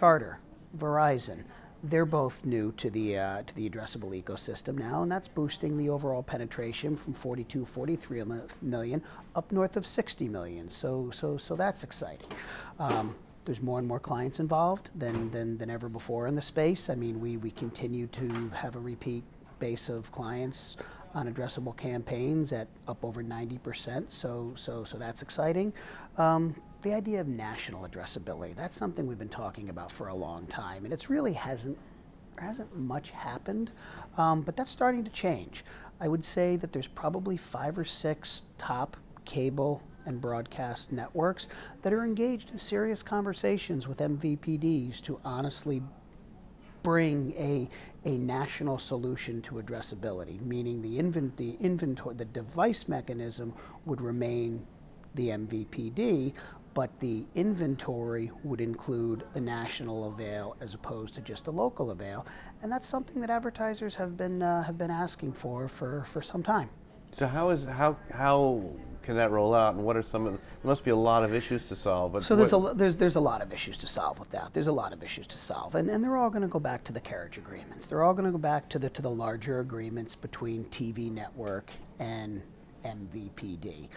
Charter, Verizon, they're both new to the addressable ecosystem now, and that's boosting the overall penetration from 42, 43 million up north of 60 million. So that's exciting. There's more and more clients involved than ever before in the space. I mean, we continue to have a repeat base of clients on addressable campaigns at up over 90%. So that's exciting. The idea of national addressability, that's something we've been talking about for a long time, and it's really hasn't much happened, but that's starting to change. I would say that there's probably 5 or 6 top cable and broadcast networks that are engaged in serious conversations with MVPDs to honestly bring a national solution to addressability, meaning the device mechanism would remain the MVPD, but the inventory would include a national avail as opposed to just a local avail, and that's something that advertisers have been asking for some time. So how can that roll out, and what are some of there must be a lot of issues to solve. But so there's a lot of issues to solve with that. There's a lot of issues to solve, and they're all going to go back to the carriage agreements. They're all going to go back to the larger agreements between TV network and MVPD.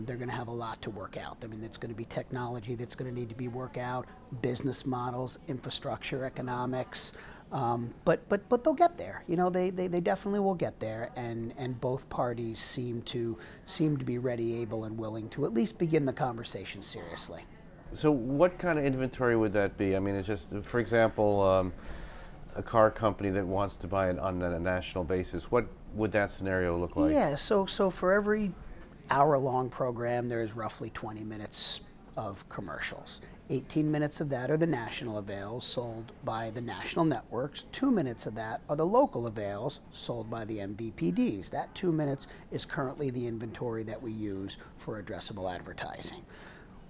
They're going to have a lot to work out. I mean, it's going to be technology that's going to need to be worked out, business models, infrastructure, economics, but they'll get there. You know, they definitely will get there, and both parties seem to be ready, able, and willing to at least begin the conversation seriously. So what kind of inventory would that be? I mean, it's just, for example, a car company that wants to buy it on a national basis, what would that scenario look like? Yeah, so for every hour-long program, there is roughly 20 minutes of commercials. 18 minutes of that are the national avails sold by the national networks. 2 minutes of that are the local avails sold by the MVPDs. That 2 minutes is currently the inventory that we use for addressable advertising.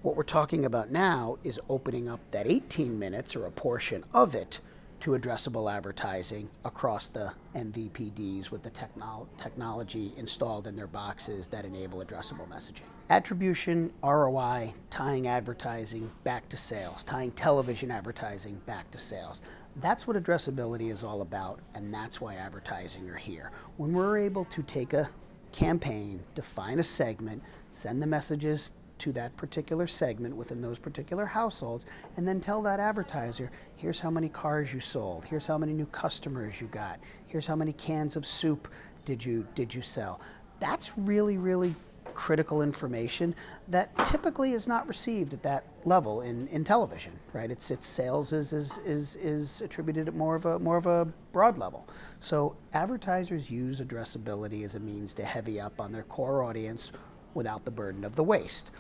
What we're talking about now is opening up that 18 minutes, or a portion of it, to addressable advertising across the MVPDs with the technology installed in their boxes that enable addressable messaging. Attribution, ROI, tying advertising back to sales, tying television advertising back to sales. That's what addressability is all about, and that's why advertising are here. When we're able to take a campaign, define a segment, send the messages to that particular segment within those particular households, and then tell that advertiser, here's how many cars you sold, here's how many new customers you got, here's how many cans of soup did you sell. That's really, really critical information that typically is not received at that level in television, right? Its sales is attributed at more of a broad level. So advertisers use addressability as a means to heavy up on their core audience without the burden of the waste.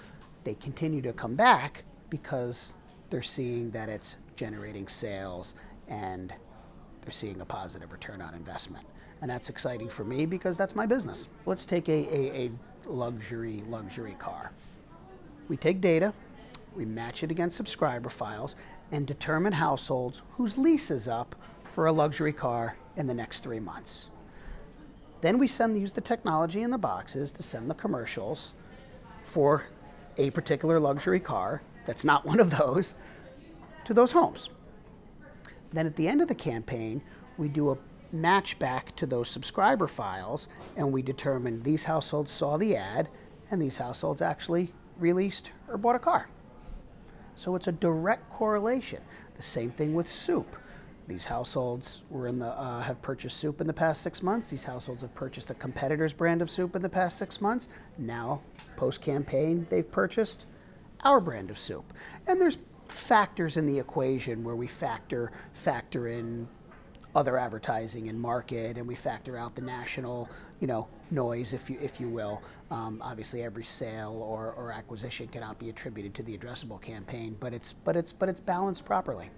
They continue to come back because they're seeing that it's generating sales and they're seeing a positive return on investment. And that's exciting for me because that's my business. Let's take a luxury car. We take data, we match it against subscriber files, and determine households whose lease is up for a luxury car in the next 3 months. Then we use the technology in the boxes to send the commercials for a particular luxury car that's not one of those to those homes. Then at the end of the campaign, we do a match back to those subscriber files, and we determine these households saw the ad and these households actually released or bought a car. So it's a direct correlation. The same thing with soup. These households were have purchased soup in the past 6 months. These households have purchased a competitor's brand of soup in the past 6 months. Now, post-campaign, they've purchased our brand of soup. And there's factors in the equation where we factor in other advertising and market, and we factor out the national, noise, if you will. Obviously, every sale or acquisition cannot be attributed to the addressable campaign, but it's balanced properly.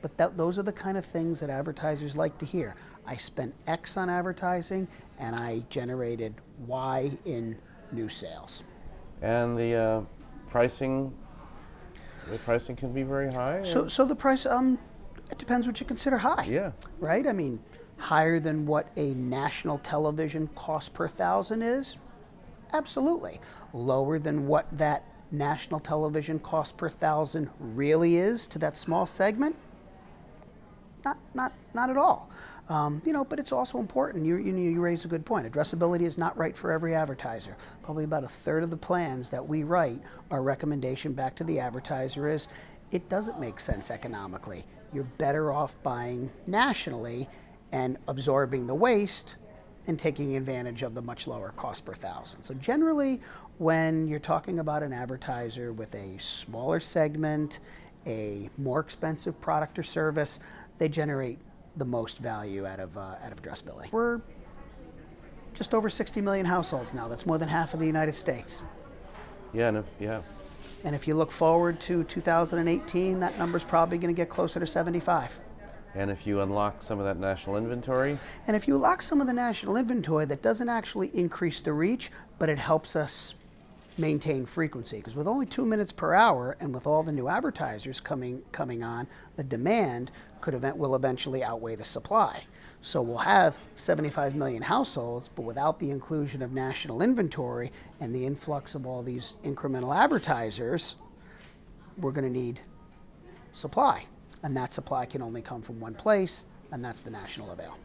But those are the kind of things that advertisers like to hear. I spent X on advertising, and I generated Y in new sales. And the pricing can be very high? So the price, it depends what you consider high. Yeah. Right? I mean, higher than what a national television cost per thousand is? Absolutely. Lower than what that national television cost per thousand really is to that small segment? Not at all. But it's also important. You raise a good point. Addressability is not right for every advertiser. Probably about a third of the plans that we write, our recommendation back to the advertiser is, it doesn't make sense economically. You're better off buying nationally and absorbing the waste and taking advantage of the much lower cost per thousand. So generally, when you're talking about an advertiser with a smaller segment, a more expensive product or service, they generate the most value out of addressability. We're just over 60 million households now. That's more than half of the United States. Yeah, And if you look forward to 2018, that number's probably going to get closer to 75. And if you unlock some of that national inventory? And if you lock some of the national inventory, that doesn't actually increase the reach, but it helps us maintain frequency. Because with only 2 minutes per hour and with all the new advertisers coming on, the demand will eventually outweigh the supply. So we'll have 75 million households, but without the inclusion of national inventory and the influx of all these incremental advertisers, we're going to need supply. And that supply can only come from one place, and that's the national avail.